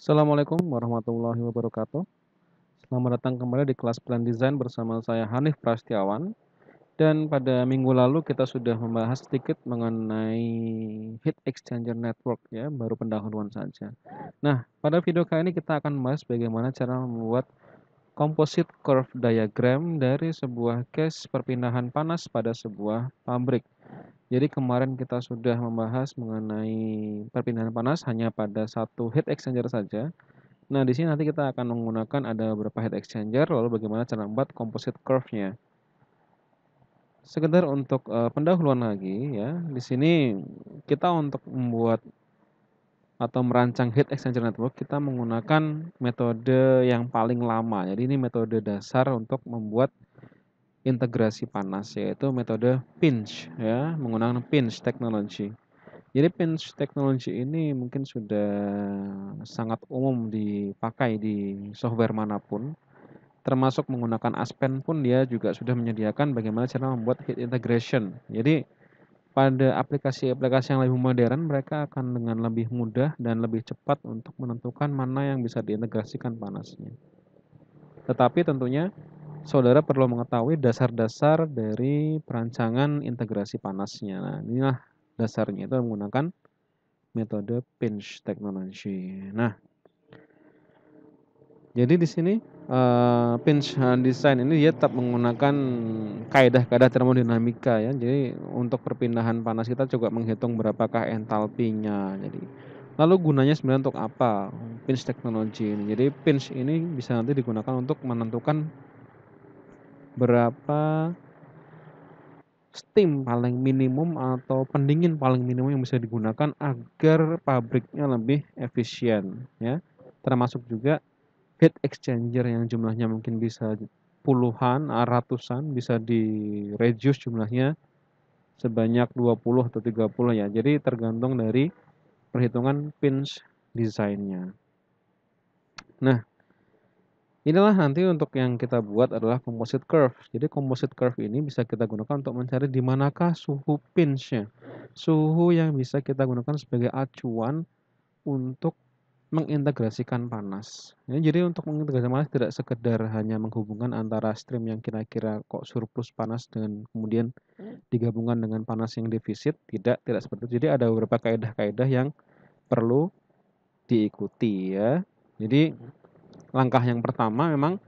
Assalamualaikum warahmatullahi wabarakatuh. Selamat datang kembali di kelas Plan Design bersama saya Hanif Prastiawan. Dan pada minggu lalu kita sudah membahas sedikit mengenai heat exchanger network ya, baru pendahuluan saja. Nah, pada video kali ini kita akan membahas bagaimana cara membuat composite curve diagram dari sebuah case perpindahan panas pada sebuah pabrik. Jadi kemarin kita sudah membahas mengenai perpindahan panas hanya pada satu heat exchanger saja. Nah, di sini nanti kita akan menggunakan ada beberapa heat exchanger, lalu bagaimana cara membuat composite curve-nya. Sekedar untuk pendahuluan lagi ya, di sini kita untuk membuat atau merancang heat exchanger network, kita menggunakan metode yang paling lama. Jadi ini metode dasar untuk membuat integrasi panas, yaitu metode pinch ya, menggunakan pinch technology. Jadi pinch technology ini mungkin sudah sangat umum dipakai di software manapun, termasuk menggunakan Aspen pun dia juga sudah menyediakan bagaimana cara membuat heat integration. Jadi pada aplikasi-aplikasi yang lebih modern mereka akan dengan lebih mudah dan lebih cepat untuk menentukan mana yang bisa diintegrasikan panasnya. Tetapi tentunya saudara perlu mengetahui dasar-dasar dari perancangan integrasi panasnya. Nah, inilah dasarnya itu menggunakan metode pinch technology. Nah, jadi di sini pinch design ini dia tetap menggunakan kaidah-kaidah termodinamika ya. Jadi untuk perpindahan panas kita juga menghitung berapakah entalpinya. Jadi lalu gunanya sebenarnya untuk apa pinch technology ini? Jadi pinch ini bisa nanti digunakan untuk menentukan berapa steam paling minimum atau pendingin paling minimum yang bisa digunakan agar pabriknya lebih efisien ya. Termasuk juga heat exchanger yang jumlahnya mungkin bisa puluhan, ratusan, bisa di-reduce jumlahnya sebanyak 20 atau 30 ya. Jadi tergantung dari perhitungan pinch desainnya. Nah, inilah nanti untuk yang kita buat adalah composite curve. Jadi composite curve ini bisa kita gunakan untuk mencari di manakah suhu pinch-nya. Suhu yang bisa kita gunakan sebagai acuan untuk mengintegrasikan panas. Ya, jadi untuk mengintegrasikan panas tidak sekedar hanya menghubungkan antara stream yang kira-kira kok surplus panas dengan kemudian digabungkan dengan panas yang defisit, tidak seperti itu. Jadi ada beberapa kaidah-kaidah yang perlu diikuti ya. Jadi langkah yang pertama memang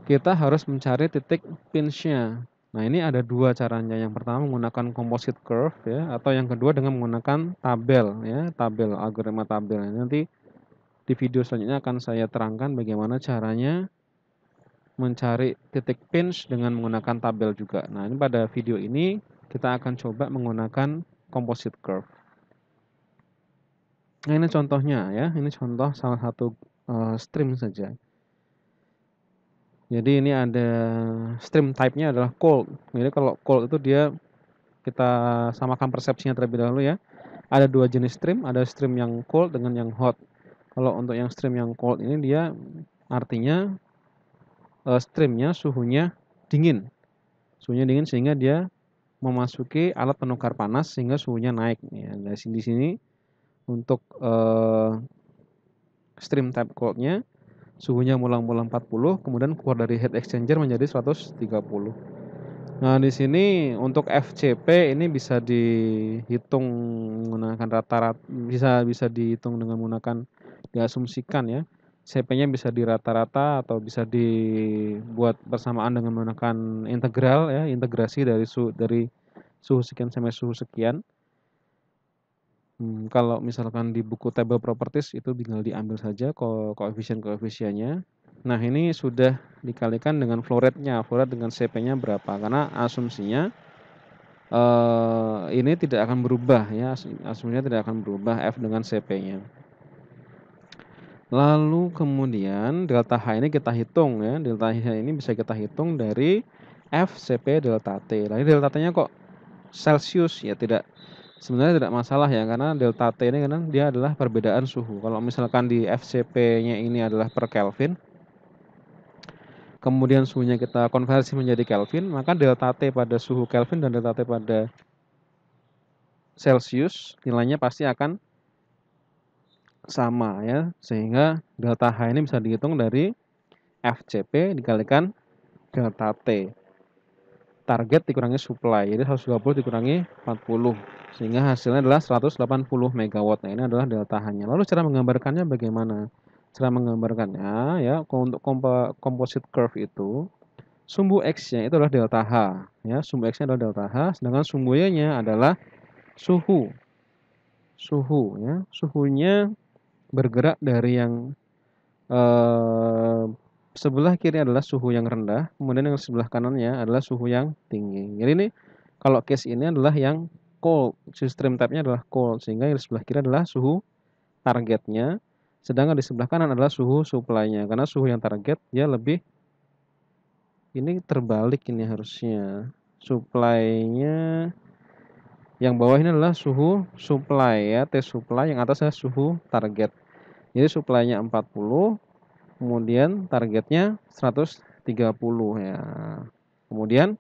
kita harus mencari titik pinch-nya. Nah, ini ada dua caranya. Yang pertama menggunakan composite curve ya, atau yang kedua dengan menggunakan tabel ya, algoritma tabel. Nanti di video selanjutnya akan saya terangkan bagaimana caranya mencari titik pinch dengan menggunakan tabel juga. Nah, ini pada video ini kita akan coba menggunakan composite curve. Nah, ini contohnya ya. Ini contoh salah satu stream saja. Jadi ini ada stream type-nya adalah cold. Jadi kalau cold itu dia kita samakan persepsinya terlebih dahulu ya. Ada dua jenis stream, ada stream yang cold dengan yang hot. Kalau untuk yang stream yang cold ini dia artinya streamnya suhunya dingin. Suhunya dingin sehingga dia memasuki alat penukar panas sehingga suhunya naik. Ya, di sini untuk stream type cold-nya suhunya mula-mula 40, kemudian keluar dari heat exchanger menjadi 130. Nah, di sini untuk FCP ini bisa dihitung menggunakan rata-rata, bisa dihitung dengan menggunakan diasumsikan ya. CP-nya bisa di rata-rata atau bisa dibuat bersamaan dengan menggunakan integral ya, integrasi dari suhu sekian sampai suhu sekian. Kalau misalkan di buku table properties itu tinggal diambil saja koefisien-koefisiennya. Nah, ini sudah dikalikan dengan flow rate-nya. Flow rate dengan CP-nya berapa? Karena asumsinya ini tidak akan berubah ya, asumsinya tidak akan berubah F dengan CP-nya. Lalu kemudian delta H ini kita hitung ya. Delta H ini bisa kita hitung dari F CP delta T. Nah, ini delta T-nya kok Celsius ya, sebenarnya tidak masalah ya, karena delta T ini kan dia adalah perbedaan suhu. Kalau misalkan di FCP-nya ini adalah per Kelvin, kemudian suhunya kita konversi menjadi Kelvin, maka delta T pada suhu Kelvin dan delta T pada Celsius nilainya pasti akan sama ya, sehingga delta H ini bisa dihitung dari FCP dikalikan delta T. Target dikurangi supply, jadi 120 dikurangi 40, sehingga hasilnya adalah 180 megawatt. Nah, ini adalah delta H-nya. Lalu cara menggambarkannya bagaimana? Cara menggambarkannya ya, untuk composite curve itu, sumbu X-nya itu adalah delta H, ya, sumbu X-nya adalah delta H, sedangkan sumbu Y-nya adalah suhu. Suhu ya, suhunya bergerak dari yang sebelah kiri adalah suhu yang rendah, kemudian yang sebelah kanannya adalah suhu yang tinggi. Jadi ini kalau case ini adalah yang cold, stream type-nya adalah cold, sehingga yang di sebelah kiri adalah suhu targetnya, sedangkan di sebelah kanan adalah suhu supply-nya. Karena suhu yang target dia lebih, ini terbalik ini harusnya. Supply-nya yang bawah ini adalah suhu supply ya, T supply, yang atasnya suhu target. Jadi supply-nya 40, kemudian targetnya 130 ya. Kemudian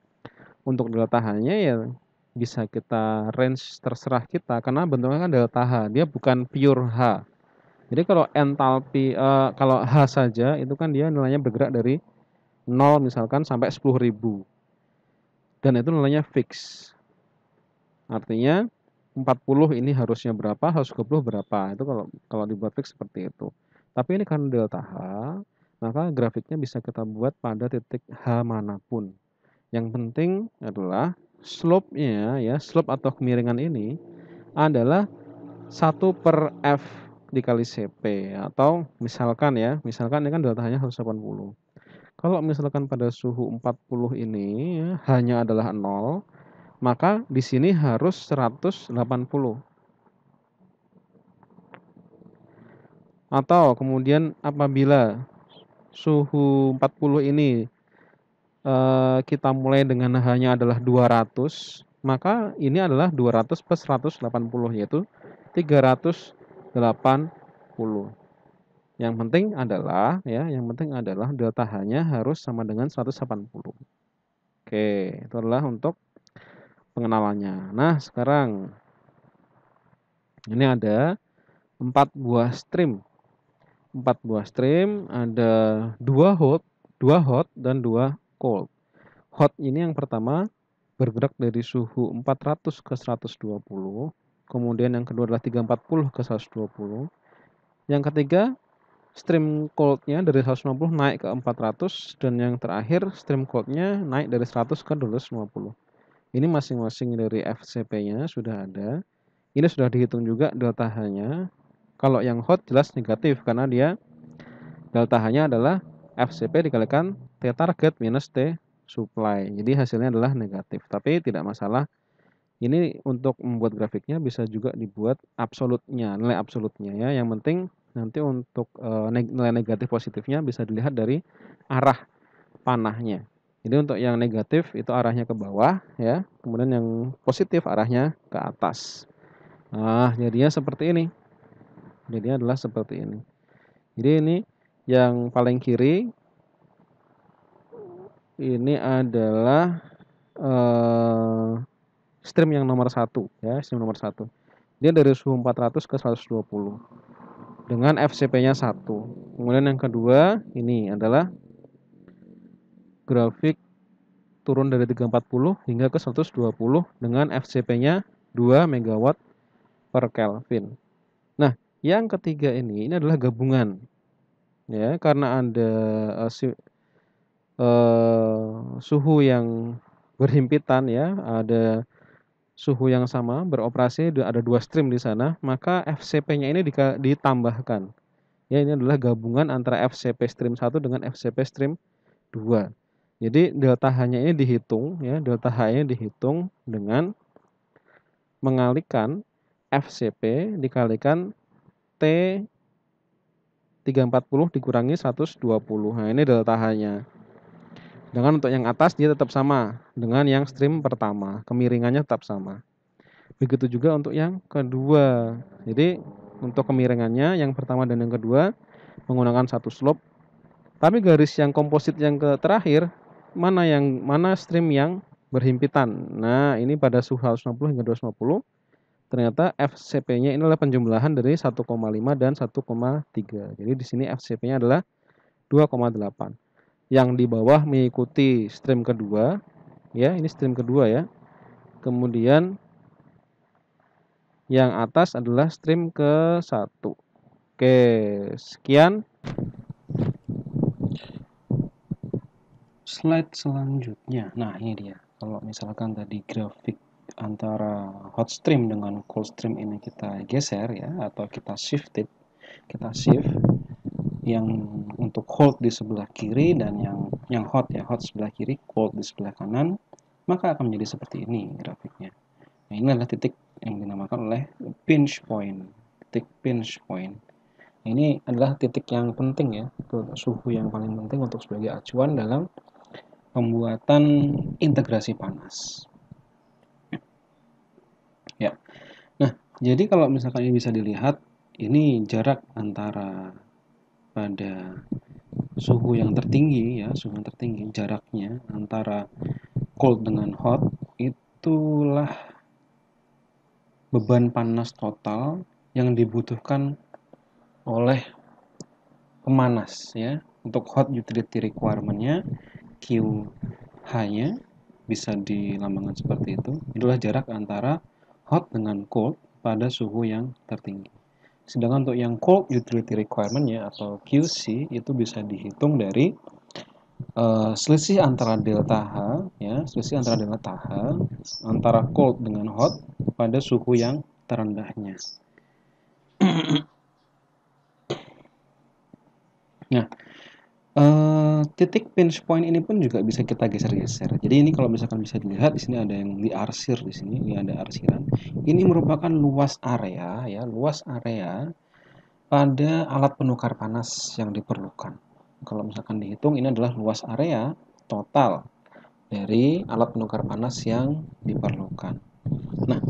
untuk delta H-nya ya bisa kita range terserah kita, karena bentuknya kan delta H, dia bukan pure H. Jadi kalau entalpi kalau H saja itu kan dia nilainya bergerak dari 0 misalkan sampai 10.000. Dan itu nilainya fix. Artinya 40 ini harusnya berapa, harus 20 berapa. Itu kalau dibuat fix seperti itu. Tapi ini karena delta H, maka grafiknya bisa kita buat pada titik H manapun. Yang penting adalah slope-nya ya, slope atau kemiringan ini adalah 1/F dikali CP, atau misalkan ya, misalkan ini kan delta H-nya 180. Kalau misalkan pada suhu 40 ini ya, H-nya adalah 0, maka di sini harus 180. Atau kemudian apabila suhu 40 ini kita mulai dengan H-nya adalah 200, maka ini adalah 200 plus 180, yaitu 380. Yang penting adalah ya, yang penting adalah delta H-nya harus sama dengan 180. Oke, itu adalah untuk pengenalannya. Nah, sekarang ini ada 4 buah stream. 4 buah stream, ada 2 hot dan 2 cold. Hot ini yang pertama bergerak dari suhu 400 ke 120, kemudian yang kedua adalah 340 ke 120. Yang ketiga, stream cold-nya dari 150 naik ke 400, dan yang terakhir stream cold-nya naik dari 100 ke 250. Ini masing-masing dari FCP-nya sudah ada. Ini sudah dihitung juga delta H-nya. Kalau yang hot jelas negatif karena dia delta H-nya adalah FCP dikalikan T target minus T supply. Jadi hasilnya adalah negatif. Tapi tidak masalah. Ini untuk membuat grafiknya bisa juga dibuat absolutnya, nilai absolutnya ya. Yang penting nanti untuk nilai negatif positifnya bisa dilihat dari arah panahnya. Jadi untuk yang negatif itu arahnya ke bawah ya. Kemudian yang positif arahnya ke atas. Nah, jadinya seperti ini. Jadinya adalah seperti ini. Jadi ini yang paling kiri ini adalah stream yang nomor 1 ya, stream nomor 1. Dia dari suhu 400 ke 120 dengan FCP-nya 1. Kemudian yang kedua ini adalah grafik turun dari 340 hingga ke 120 dengan FCP-nya 2 megawatt per Kelvin. Nah, yang ketiga ini adalah gabungan. Ya, karena ada suhu yang berhimpitan ya, ada suhu yang sama beroperasi, ada 2 stream di sana, maka FCP-nya ini ditambahkan. Ya, ini adalah gabungan antara FCP stream 1 dengan FCP stream 2. Jadi delta H-nya ini dihitung ya, delta H-nya dihitung dengan mengalikan FCP dikalikan T 340 dikurangi 120. Nah, ini delta H-nya. Dengan untuk yang atas dia tetap sama dengan yang stream pertama, kemiringannya tetap sama. Begitu juga untuk yang kedua. Jadi untuk kemiringannya yang pertama dan yang kedua menggunakan satu slope. Tapi garis yang komposit yang terakhir mana stream yang berhimpitan. Nah, ini pada suhu 160 hingga 250 ternyata FCP-nya ini adalah penjumlahan dari 1,5 dan 1,3. Jadi di sini FCP-nya adalah 2,8. Yang di bawah mengikuti stream kedua, ya, ini stream kedua ya. Kemudian yang atas adalah stream ke-1. Oke, sekian. Slide selanjutnya. Nah, ini dia. Kalau misalkan tadi grafik antara hot stream dengan cold stream ini kita geser ya, atau kita shift, yang untuk cold di sebelah kiri dan yang hot ya, hot sebelah kiri, cold di sebelah kanan, maka akan menjadi seperti ini grafiknya. Nah, ini adalah titik yang dinamakan oleh pinch point. Titik pinch point. Ini adalah titik yang penting ya, suhu yang paling penting untuk sebagai acuan dalam pembuatan integrasi panas. Ya. Nah, jadi kalau misalkan ini bisa dilihat, ini jarak antara pada suhu yang tertinggi ya, suhu yang tertinggi, jaraknya antara cold dengan hot itulah beban panas total yang dibutuhkan oleh pemanas ya. Untuk hot utility requirement-nya QH-nya bisa dilambangkan seperti itu. Itulah jarak antara hot dengan cold pada suhu yang tertinggi. Sedangkan untuk yang cold utility requirement-nya atau QC itu bisa dihitung dari selisih antara delta H ya, selisih antara delta H antara cold dengan hot pada suhu yang terendahnya. Nah, titik pinch point ini pun juga bisa kita geser-geser. Jadi ini kalau misalkan bisa dilihat di sini ada yang diarsir di sini, ini ada arsiran. Ini merupakan luas area ya, luas area pada alat penukar panas yang diperlukan. Kalau misalkan dihitung ini adalah luas area total dari alat penukar panas yang diperlukan. Nah,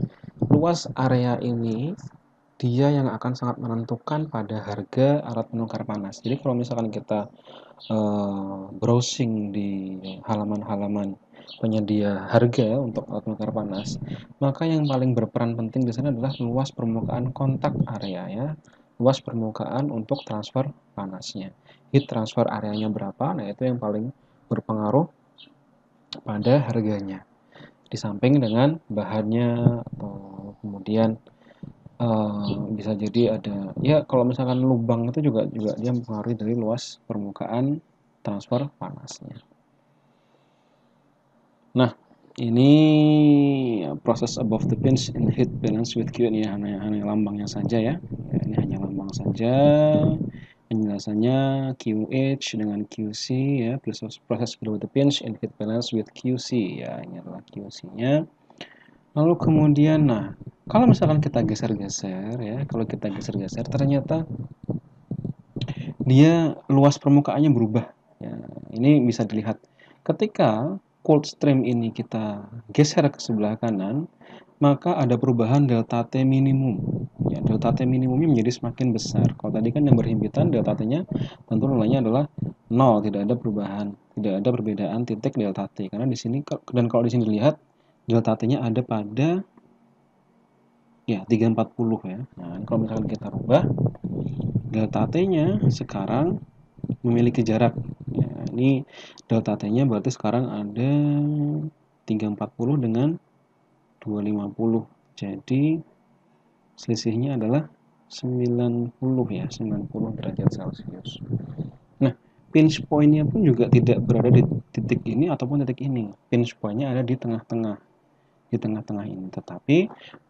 luas area ini dia yang akan sangat menentukan pada harga alat penukar panas. Jadi kalau misalkan kita browsing di halaman-halaman penyedia harga untuk alat penukar panas, maka yang paling berperan penting di sana adalah luas permukaan kontak area ya, luas permukaan untuk transfer panasnya. Heat transfer areanya berapa? Nah, itu yang paling berpengaruh pada harganya. Di samping dengan bahannya atau kemudian bisa jadi ada ya, kalau misalkan lubang itu juga dia mempengaruhi dari luas permukaan transfer panasnya. Nah, ini proses above the pinch in heat balance with Q ini hanya lambangnya saja ya. Ini hanya lambang saja. Penjelasannya QH dengan QC ya, proses below the pinch in heat balance with QC ya, ini adalah QC-nya. Lalu kemudian, nah, kalau misalkan kita geser-geser ya, ternyata dia luas permukaannya berubah. Ya, ini bisa dilihat ketika cold stream ini kita geser ke sebelah kanan, maka ada perubahan delta T minimum. Ya, delta T minimumnya menjadi semakin besar. Kalau tadi kan yang berhimpitan delta T-nya tentu nilainya adalah 0, tidak ada perubahan, tidak ada perbedaan titik delta T. Karena di sini, dan kalau di sini dilihat delta T-nya ada pada ya 340 ya. Nah, kalau misalkan kita rubah delta T-nya sekarang memiliki jarak. Ya, ini delta T-nya berarti sekarang ada 340 dengan 250. Jadi selisihnya adalah 90 ya, 90 derajat Celcius. Nah, pinch point-nya pun juga tidak berada di titik ini ataupun titik ini. Pinch point-nya ada di tengah-tengah. Di tengah-tengah ini. Tetapi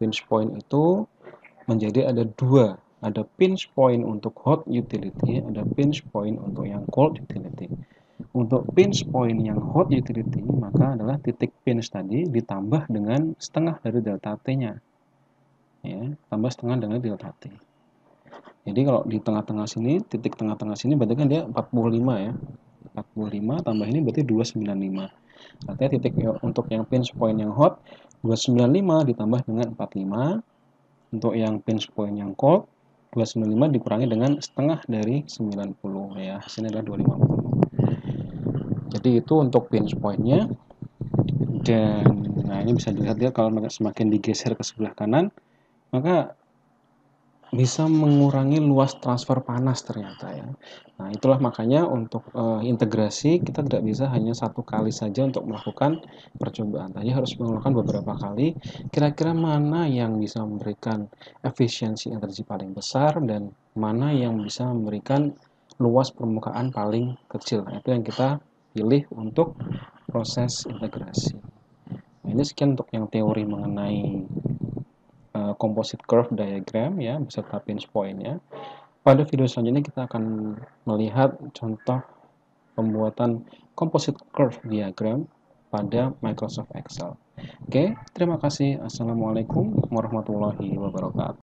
pinch point itu menjadi ada dua. Ada pinch point untuk hot utility, ada pinch point untuk yang cold utility. Untuk pinch point yang hot utility, maka adalah titik pinch tadi ditambah dengan setengah dari delta T-nya. Ya, tambah setengah dengan delta T. Jadi kalau di tengah-tengah sini, titik tengah-tengah sini berarti kan dia 45 ya. 45 tambah ini berarti 295. Artinya titik untuk yang pinch point yang hot 295 ditambah dengan 45. Untuk yang pinch point yang cold 295 dikurangi dengan setengah dari 90 ya. Hasilnya adalah 250. Jadi itu untuk pinch point-nya. Dan nah, ini bisa dilihat ya, kalau semakin digeser ke sebelah kanan maka bisa mengurangi luas transfer panas ternyata ya. Nah, itulah makanya untuk integrasi kita tidak bisa hanya satu kali saja untuk melakukan percobaan. Tadi harus melakukan beberapa kali. Kira-kira mana yang bisa memberikan efisiensi energi paling besar dan mana yang bisa memberikan luas permukaan paling kecil. Nah, itu yang kita pilih untuk proses integrasi. Nah, ini sekian untuk yang teori mengenai composite curve diagram ya beserta pinch point-nya. Pada video selanjutnya kita akan melihat contoh pembuatan composite curve diagram pada Microsoft Excel. Oke, terima kasih. Assalamualaikum warahmatullahi wabarakatuh.